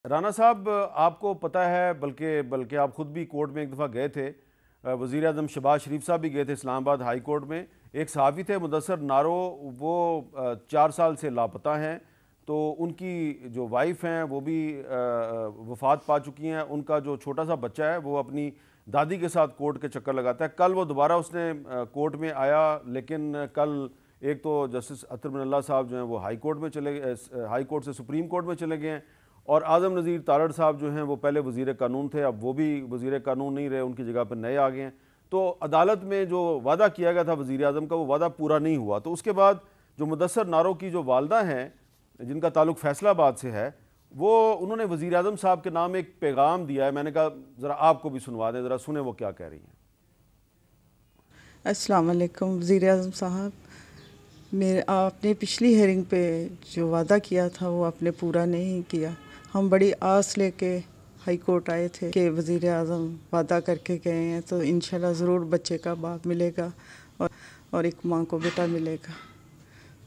رانا صاحب آپ کو پتہ ہے بلکہ آپ خود بھی کورٹ میں ایک دفعہ گئے تھے، وزیر اعظم شہباز شریف صاحب بھی گئے تھے اسلام آباد ہائی کورٹ میں. ایک صحافی تھے مدثر نارو، وہ 4 سال سے لاپتہ ہیں. تو ان کی جو وائف ہیں وہ بھی وفات پا چکی ہیں. ان کا جو چھوٹا سا بچہ ہے وہ اپنی دادی کے ساتھ کورٹ کے چکر لگاتا ہے. کل وہ دوبارہ اس نے کورٹ میں آیا، لیکن کل ایک تو جسٹس اطہر بن اللہ صاحب جو ہیں وہ ہائی کورٹ سے سپریم کورٹ میں چلے گئے ہیں، اور اعظم نذیر تارڑ صاحب جو ہیں وہ پہلے وزیر قانون تھے، اب وہ بھی وزیر قانون نہیں رہے، ان کی جگہ پہ نئے آ گئے ہیں. تو عدالت میں جو وعدہ کیا گیا تھا وزیر اعظم کا وہ وعدہ پورا نہیں ہوا. تو اس کے بعد جو مدثر نارو کی جو والدہ ہیں جن کا تعلق فیصل آباد سے ہے، وہ انہوں نے وزیر اعظم صاحب کے نام ایک پیغام دیا ہے. میں نے کہا ذرا آپ کو بھی سنوا دیں، ذرا سنیں وہ کیا کہہ رہی ہیں. السلام علیکم وزیر اعظم صاحب، آپ نے پچھلی ہیئرنگ پہ جو وعدہ کیا تھا وہ آپ نے پورا نہیں کیا. ہم بڑی آس لے کے ہائی کورٹ آئے تھے کہ وزیر اعظم وعدہ کر کے گئے ہیں تو انشاءاللہ ضرور بچے کا باپ ملے گا اور ایک ماں کو بیٹا ملے گا.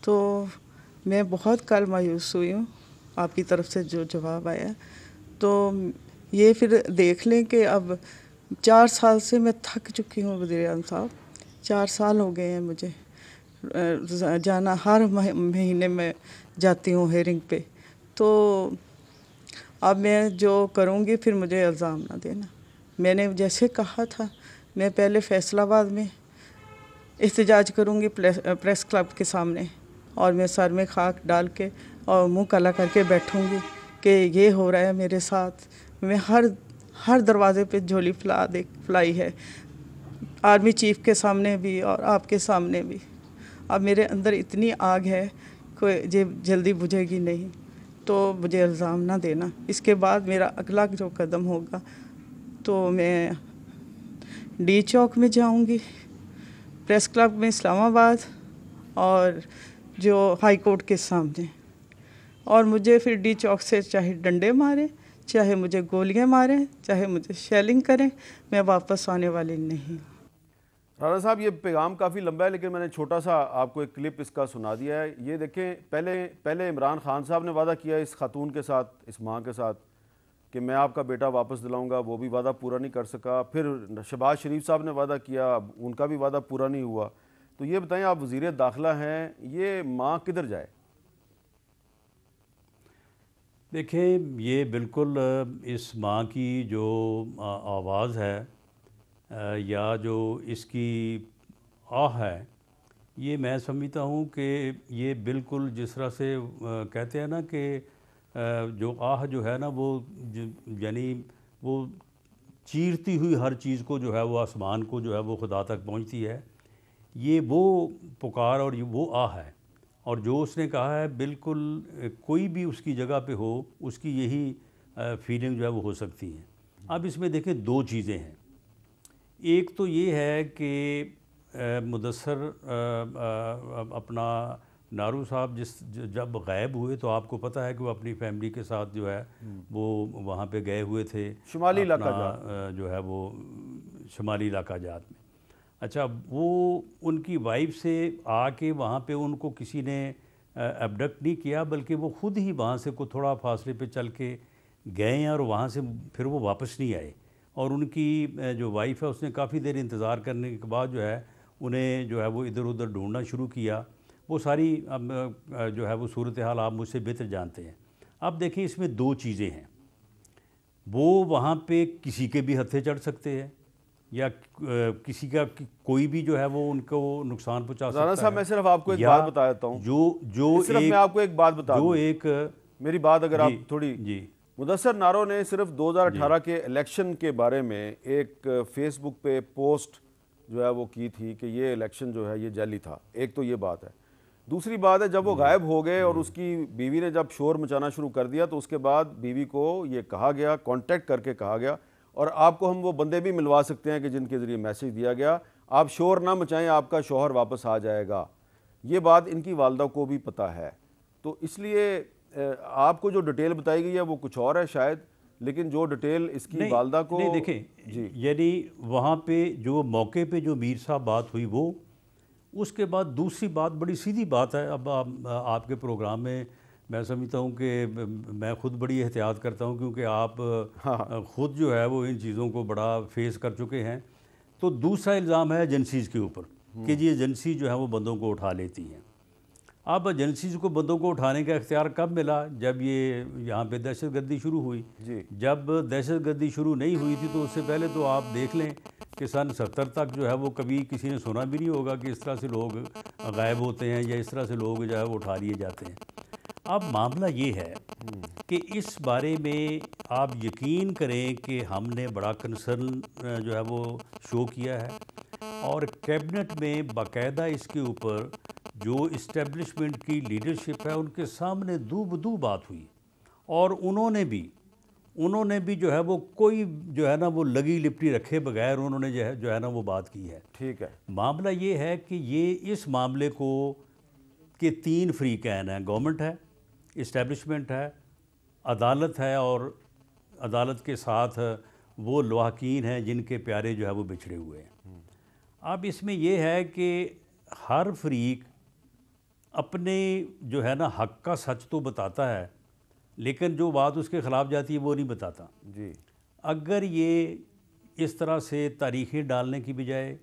تو میں بہت کل مایوس ہوئی ہوں آپ کی طرف سے جو جواب آیا. تو یہ پھر دیکھ لیں کہ اب 4 سال سے میں تھک چکی ہوں وزیر اعظم صاحب. 4 سال ہو گئے ہیں مجھے جانا، ہر مہینے میں جاتی ہوں ہیئرنگ پہ. تو اب میں جو کروں گی پھر مجھے الزام نہ دینا. میں نے جیسے کہا تھا میں پہلے فیصل آباد میں احتجاج کروں گی پریس کلب کے سامنے، اور میں سر میں خاک ڈال کے اور منہ کالا کر کے بیٹھوں گی کہ یہ ہو رہا ہے میرے ساتھ. میں ہر دروازے پہ جھولی پھیلائی ہے، آرمی چیف کے سامنے بھی اور آپ کے سامنے بھی. اب میرے اندر اتنی آگ ہے کہ یہ جلدی بجھے گی نہیں. تو مجھے الزام نہ دینا. اس کے بعد میرا اگلا جو قدم ہوگا تو میں ڈی چوک میں جاؤں گی، پریس کلب میں اسلام آباد، اور جو ہائی کورٹ کے سامنے. اور مجھے پھر ڈی چوک سے چاہے ڈنڈے ماریں، چاہے مجھے گولیاں ماریں، چاہے مجھے شیلنگ کریں، میں واپس آنے والی نہیں. رانا صاحب یہ پیغام کافی لمبا ہے، لیکن میں نے چھوٹا سا آپ کو ایک کلپ اس کا سنا دیا ہے. یہ دیکھیں، پہلے عمران خان صاحب نے وعدہ کیا اس خاتون کے ساتھ، اس ماں کے ساتھ، کہ میں آپ کا بیٹا واپس دلاؤں گا، وہ بھی وعدہ پورا نہیں کر سکا. پھر شہباز شریف صاحب نے وعدہ کیا، ان کا بھی وعدہ پورا نہیں ہوا. تو یہ بتائیں، آپ وزیر داخلہ ہیں، یہ ماں کدھر جائے؟ دیکھیں، یہ بالکل اس ماں کی جو آواز ہے یا جو اس کی آہ ہے، یہ میں سمجھتا ہوں کہ یہ بالکل جس طرح سے کہتے ہیں نا کہ جو آہ جو ہے نا وہ یعنی وہ چیرتی ہوئی ہر چیز کو جو ہے وہ آسمان کو جو ہے وہ خدا تک پہنچتی ہے. یہ وہ پکار اور یہ وہ آہ ہے. اور جو اس نے کہا ہے بالکل کوئی بھی اس کی جگہ پہ ہو اس کی یہی فیلنگ جو ہے وہ ہو سکتی ہیں. اب اس میں دیکھیں 2 چیزیں ہیں. ایک تو یہ ہے کہ مدثر اپنا نارو صاحب جب غائب ہوئے تو آپ کو پتہ ہے کہ وہ اپنی فیملی کے ساتھ جو ہے وہ وہاں پہ گئے ہوئے تھے شمالی علاقہ اپنا جو ہے وہ شمالی علاقہ جات میں. اچھا، وہ ان کی وائف سے آ کے وہاں پہ ان کو کسی نے ابڈکٹ نہیں کیا، بلکہ وہ خود ہی وہاں سے کو تھوڑا فاصلے پہ چل کے گئے ہیں اور وہاں سے پھر وہ واپس نہیں آئے. اور ان کی جو وائف ہے اس نے کافی دیر انتظار کرنے کے بعد جو ہے انہیں جو ہے وہ ادھر ادھر ڈھونڈنا شروع کیا. وہ ساری جو ہے وہ صورتحال آپ مجھ سے بہتر جانتے ہیں. اب دیکھیں، اس میں 2 چیزیں ہیں. وہ وہاں پہ کسی کے بھی ہتھے چڑھ سکتے ہیں یا کسی کا کوئی بھی جو ہے وہ ان کو نقصان پہنچا سکتا ہے. رانا صاحب میں صرف آپ کو ایک بات بتا دیتا ہوں، صرف میں آپ کو ایک بات بتا دوں، میری بات اگر آپ تھوڑی. مدثر نارو نے صرف 2018 کے الیکشن کے بارے میں ایک فیس بک پہ پوسٹ جو ہے وہ کی تھی کہ یہ الیکشن جو ہے یہ جعلی تھا. ایک تو یہ بات ہے. دوسری بات ہے، جب وہ غائب ہو گئے اور اس کی بیوی نے جب شور مچانا شروع کر دیا تو اس کے بعد بیوی کو یہ کہا گیا، کانٹیکٹ کر کے کہا گیا، اور آپ کو ہم وہ بندے بھی ملوا سکتے ہیں کہ جن کے ذریعے میسیج دیا گیا، آپ شور نہ مچائیں، آپ کا شوہر واپس آ جائے گا. یہ بات ان کی والدہ کو بھی پتہ ہے. تو اس لیے آپ کو جو ڈیٹیل بتائی گئی ہے وہ کچھ اور ہے شاید، لیکن جو ڈیٹیل اس کی والدہ کو نہیں دیکھیں، یعنی وہاں پہ جو موقع پہ جو میر صاحب بات ہوئی وہ، اس کے بعد دوسری بات بڑی سیدھی بات ہے. اب آپ کے پروگرام میں میں سمجھتا ہوں کہ میں خود بڑی احتیاط کرتا ہوں، کیونکہ آپ خود جو ہے وہ ان چیزوں کو بڑا فیس کر چکے ہیں۔ تو دوسرا الزام ہے ایجنسیز کے اوپر کہ یہ ایجنسی جو ہے وہ بندوں کو اٹھا لیتی ہیں۔ اب ایجنسیز کو بندوں کو اٹھانے کا اختیار کب ملا؟ جب یہ یہاں پہ دہشت گردی شروع ہوئی۔ جب دہشت گردی شروع نہیں ہوئی تھی تو اس سے پہلے تو آپ دیکھ لیں کہ سن 70 تک جو ہے وہ کبھی کسی نے سنا بھی نہیں ہوگا کہ اس طرح سے لوگ غائب ہوتے ہیں یا اس طرح سے لوگ جو ہے وہ اٹھا لیے جاتے ہیں۔ اب معاملہ یہ ہے کہ اس بارے میں آپ یقین کریں کہ ہم نے بڑا کنسرن جو ہے وہ شو کیا ہے، اور کیبنٹ میں باقاعدہ اس کے اوپر جو اسٹیبلشمنٹ کی لیڈرشپ ہے ان کے سامنے دو بدو بات ہوئی، اور انہوں نے بھی جو ہے وہ کوئی جو ہے نا وہ لگی لپٹی رکھے بغیر انہوں نے جو ہے نا وہ بات کی ہے۔ ٹھیک ہے، معاملہ یہ ہے کہ یہ اس معاملے کو کہ 3 فریقین ہیں، گورنمنٹ ہے، اسٹیبلشمنٹ ہے، عدالت ہے، اور عدالت کے ساتھ وہ لواحقین ہیں جن کے پیارے جو ہے وہ بچھڑے ہوئے ہیں۔ اب اس میں یہ ہے کہ ہر فریق اپنے جو ہے نا حق کا سچ تو بتاتا ہے، لیکن جو بات اس کے خلاف جاتی ہے وہ نہیں بتاتا۔ جی، اگر یہ اس طرح سے تاریخیں ڈالنے کی بجائے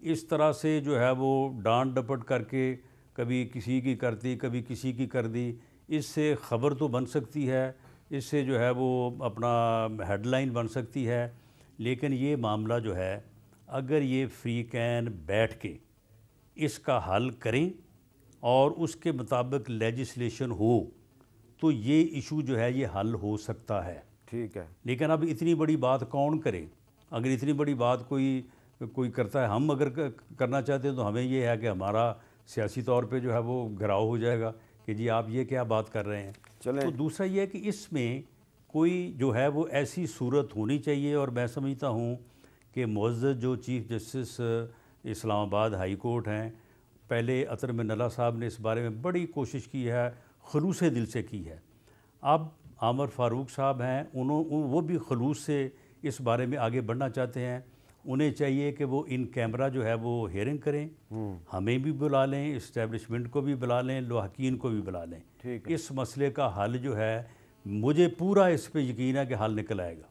اس طرح سے جو ہے وہ ڈانٹ ڈپٹ کر کے کبھی کسی کی کرتی کبھی کسی کی کر دی، اس سے خبر تو بن سکتی ہے، اس سے جو ہے وہ اپنا ہیڈ لائن بن سکتی ہے، لیکن یہ معاملہ جو ہے اگر یہ فریقین بیٹھ کے اس کا حل کریں اور اس کے مطابق لیجسلیشن ہو تو یہ ایشو جو ہے یہ حل ہو سکتا ہے۔ ٹھیک ہے، لیکن اب اتنی بڑی بات کون کرے؟ اگر اتنی بڑی بات کوئی کرتا ہے، ہم اگر کرنا چاہتے ہیں تو ہمیں یہ ہے کہ ہمارا سیاسی طور پہ جو ہے وہ گھراؤ ہو جائے گا کہ جی آپ یہ کیا بات کر رہے ہیں۔ تو دوسرا یہ ہے کہ اس میں کوئی جو ہے وہ ایسی صورت ہونی چاہیے، اور میں سمجھتا ہوں کہ معزز جو چیف جسٹس اسلام آباد ہائی کورٹ ہیں، پہلے اطہر من اللہ صاحب نے اس بارے میں بڑی کوشش کی ہے، خلوص دل سے کی ہے۔ اب عامر فاروق صاحب ہیں، وہ بھی خلوص سے اس بارے میں آگے بڑھنا چاہتے ہیں۔ انہیں چاہیے کہ وہ ان کیمرہ جو ہے وہ ہیئرنگ کریں، ہمیں بھی بلا لیں، اسٹیبلشمنٹ کو بھی بلا لیں، لواحقین کو بھی بلا لیں۔ اس مسئلے کا حل جو ہے مجھے پورا اس پہ یقین ہے کہ حل نکل آئے گا۔